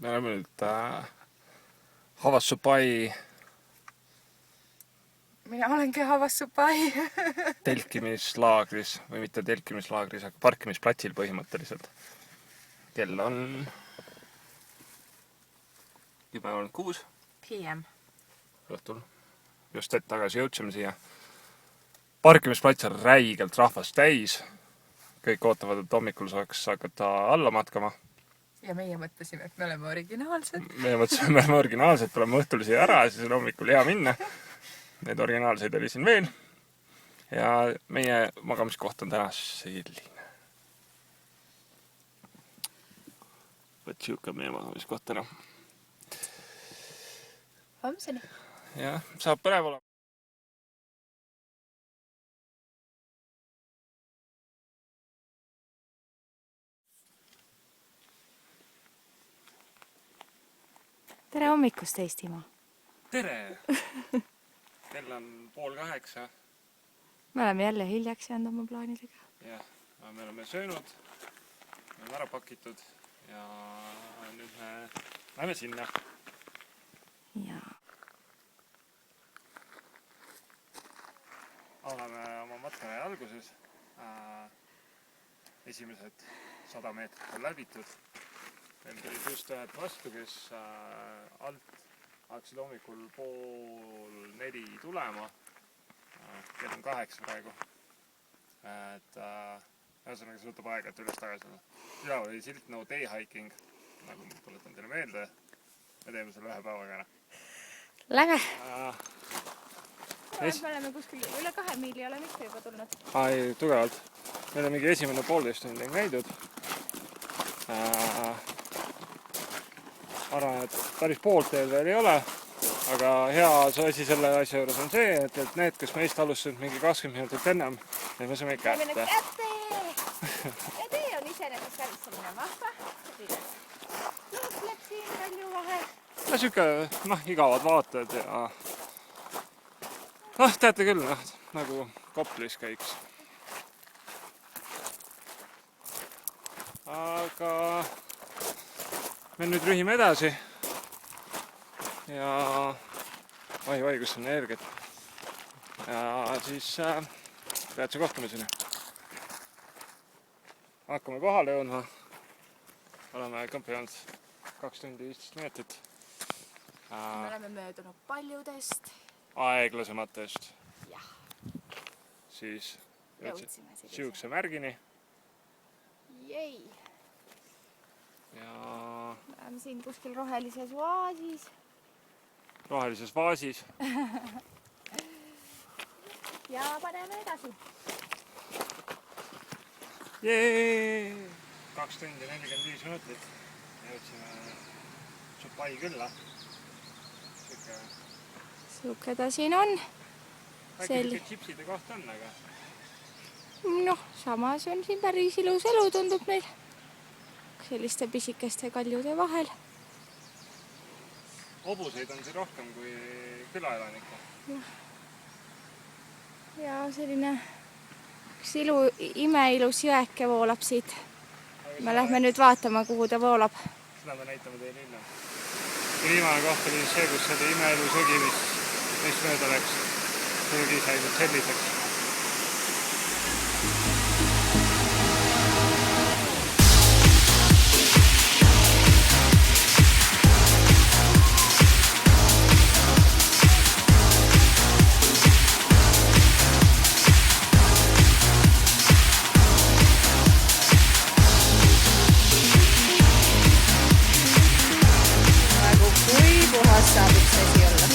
me oleme nüüd Havasupai Mina olengi Havasupai telkimislaagris, või mitte telkimislaagris, aga parkimisplatsil põhimõtteliselt. Kell on juba olnud 6 PM õhtul. Just hetk tagasi jõudsime siia. Parkimisplats on räigelt rahvast täis. Kõik ootavad, et hommikul saaks hakata alla matkama. Ja meie mõtlesime, et me oleme originaalsed. Meie mõtlesime, et me oleme originaalsed, tuleme õhtul siia ära, siis on hommikul hea minna. Need originaalseid oli siin veel. Ja meie magamiskoht on täna selline. Võt siuke meie magamiskoht täna. Homseni. Jah, saab põnev olema. Tere hommikust, Eestimaa! Tere! Kell on 7:30. Me oleme jälle hiljaks jäänud oma plaanidega. Jah, me oleme söönud, me oleme ära pakitud ja nüüd me läheme sinna. Ja. Oleme oma matkaja alguses. Esimesed 100 meetrit on läbitud. Meil tulid just ühed vastu, kes alt hakkasid hommikul 3:30 tulema. Kell on 8 praegu. Ühesõnaga see võtab aega, et üles tagasi olla. Ja oli silt no day hiking, nagu ma tuletan teile meelde. Me teeme selle ühe päevaga ära. Läge! Es- Me oleme kuskil üle 2 miili oleme ikka juba tulnud. Ai, tugevalt. Meil on mingi esimene 1,5 tundi käidud. Arvan, et päris poolt teed veel ei ole, aga hea asi selle asja juures on see, et need, kes meist alustasid mingi 20 minutit ennem, need me saime kätte. Ja tee on iseenesest päris selline vahva. Lõhleb siin kalju vahel. Ja siuke, igavad vaated ja... teate küll, nagu Koplis käiks. Aga... me nüüd rühime edasi. Ja... Vai, kus on energiat. Ja siis peatse kohtumiseni. Hakkame kohale jõudma. Oleme kõmpi olnud 2 tundi 15 minutit. Me oleme möödunud paljudest. Aeglasematest. Jah. Siis Jõudsime sellise. siukse märgini. Jei. Ja Me oleme siin kuskil rohelises vaasis. rohelises vaasis. Ja paneme edasi. Jee! 2 tundi 45 minutit. Jõudsime Supai külla. Siuke ta siin on. Äkki chipside koht on, aga... Samas on siin päris ilus elu, tundub meil. Selliste pisikeste kaljude vahel. Hobuseid on siin rohkem kui külaelanikke. Ja selline üks imeilus jõeke voolab siit. Me lähme nüüd vaatama, kuhu ta voolab. Seda me näitame teile hiljem. Viimane koht oli see, kus oli imeilus õgi, mis meist mööda läks. Õgi sai nüüd selliseks. Kui puhas saab üks asi olla.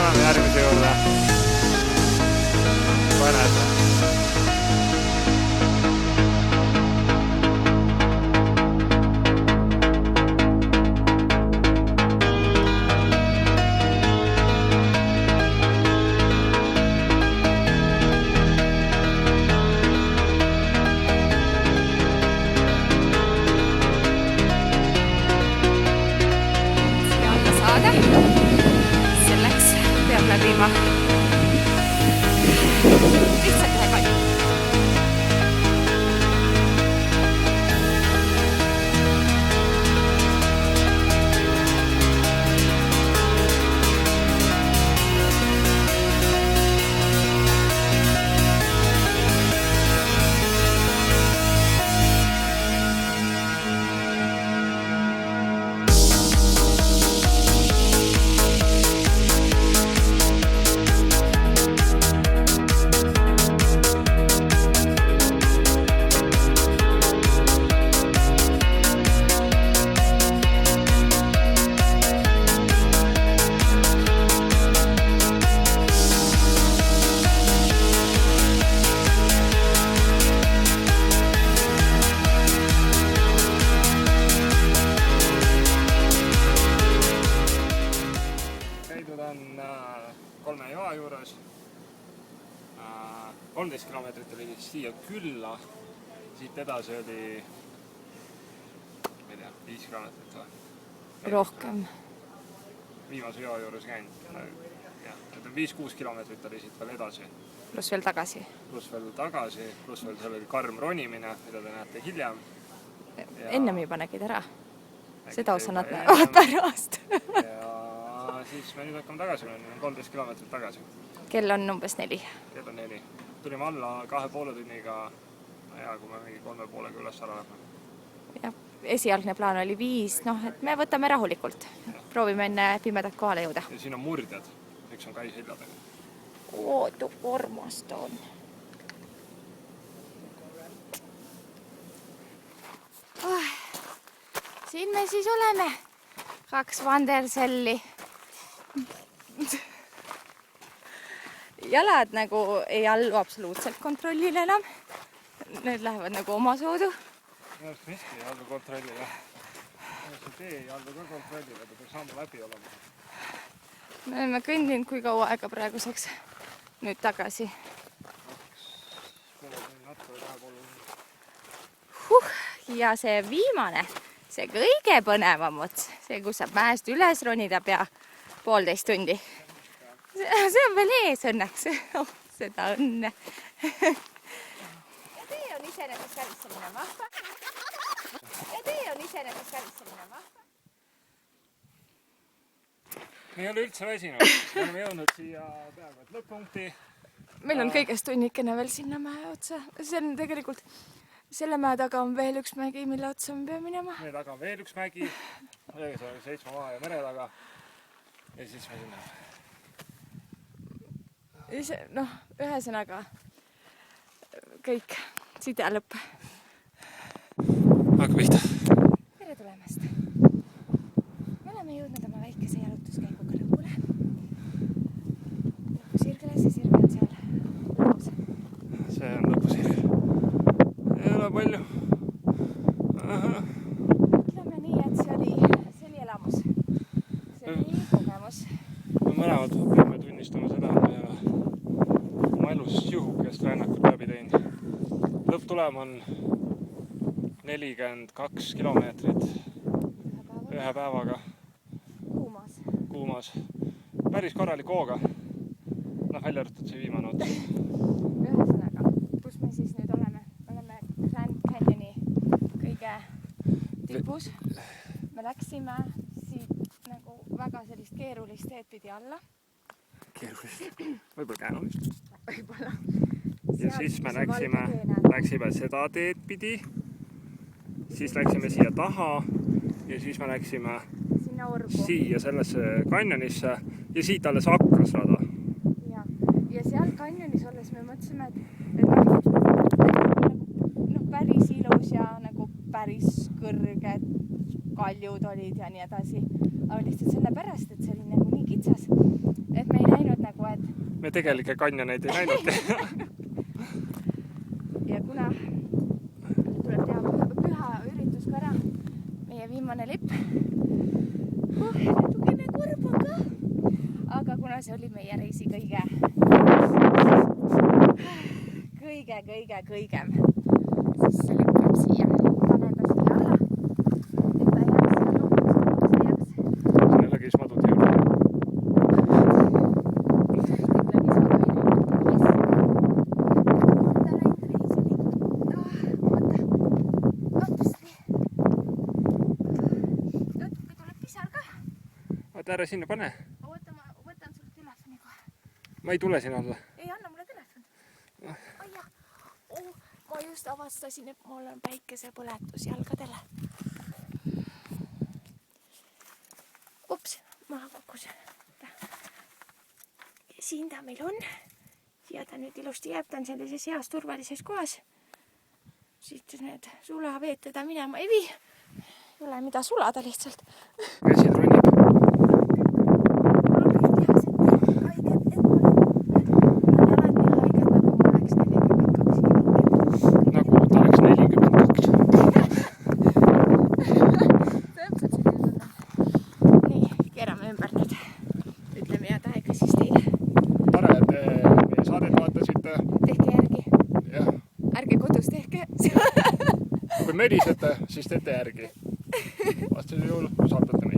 Läheme järgmise juurde. Põnev. Selleks peab läbima lihtsalt ühe kanni. On 3 joa juures. 13 kilomeetrit oli siia külla, siit edasi oli, ma ei tea, 5 kilomeetrit või? Rohkem. Viimase joa juures käinud. Need on 5-6 kilomeetrit oli siit veel edasi. Pluss veel tagasi. Pluss veel tagasi, pluss veel seal oli karm ronimine, mida te näete hiljem. Ennem juba nägid ära. Seda osa nad näevad pärast. Ja siis me nüüd hakkame tagasi, meil on 13 kilomeetrit tagasi. Kell on umbes 4. Kell on 4. Tulime alla 2,5 tunniga, kui me mingi 3,5 üles ära lähme. Ja esialgne plaan oli 5, et me võtame rahulikult. Proovime enne pimedat kohale jõuda. Ja siin on murdjad, üks on kai seljadega. Oodu kormas ta on. Siin me siis oleme. 2 Vanderselli. Jalad nagu ei allu absoluutselt kontrollile enam. Need lähevad nagu omasoodu. Minu arust miski ei allu kontrollile. See tee ei allu ka kontrollile, ta peaks sammu läbi olema. Me oleme kõndinud kui kaua aega praeguseks. Nüüd tagasi. Ja see viimane, see kõige põnevam ots, see kus saab mäest üles ronida pea 1,5 tundi. See on veel ees õnneks. Seda õnne. Ja tee on iseenesest käristamine vahva. Me ei ole üldse väsinud. Me oleme jõudnud siia peaaegu lõpp-punkti. Meil on kõigest tunnikene veel sinna mäe otsa. See on tegelikult, selle mäe taga on veel üks mägi, mille otsa me peame minema. Meie taga on veel üks mägi. 7 maa ja mere taga. Ja siis me sinna. Ühesõnaga kõik, side lõpp. Hakka pihta. Tere tulemast. Me oleme jõudnud oma väikese jalutuskäiguga lõpule. Lõpusirgeles ja sirge on seal lõpus. See on lõpusirgel. Ei ole palju. Ütleme nii, et see oli elamus. See oli kogemus. Me mõlemad peame tunnistama seda, et me ei ole oma elus juhukest rännakut läbi teinud. Lõpptulem on 42 kilomeetrit ühe päevaga. Kuumas. Päris korralik hooga. Välja arvatud see viimane ots. Ühesõnaga, kus me siis nüüd oleme? Oleme Grand Canyoni kõige tipus. Me läksime siit nagu väga sellist keerulist teed pidi alla. Keerulist? Võib-olla käänulist. Võib-olla. Ja siis me läksime seda teed pidi. Siis läksime siia taha ja siis me läksime siia sellesse kanjonisse ja siit alles hakkas rada. Ja seal kanjonis olles me mõtlesime, et päris ilus ja nagu päris kõrged kaljud olid ja nii edasi. Aga lihtsalt sellepärast, et see oli nagu nii kitsas, et me ei näinud me tegelikke kanjoneid ei näinud. Ja kuna tuleb teha püha üritus ka ära, meie viimane lipp, natukene kurb on ka, aga kuna see oli meie reisi kõigem, siis see lipp jääb siia, panen ta siia alla, et ta jääks sinna loomulikult, see jääks. See on jällegi ismadud juurde. Oota, ära sinna pane. Oota, ma võtan sul telefoni kohe. Ma ei tule sinna alla. Ei, anna mulle telefon. Ai jah. Ma just avastasin, et mul on päikesepõletus jalgadele. Ups, maha kukkus. Siin ta meil on. Siia ta nüüd ilusti jääb, ta on sellises heas turvalises kohas. Siit need sulaveed teda minema ei vii. Ei ole mida sulada lihtsalt. Käsi ronib. Nagu ta oleks 42. Nii, keerame ümber nüüd. Ütleme head aega siis teile. Tore, et te meie saadet vaatasite. Tehke järgi. Jah. Ärge kodus tehke. Kui mörisete, siis teete järgi. Vastasel juhul usaldate meid.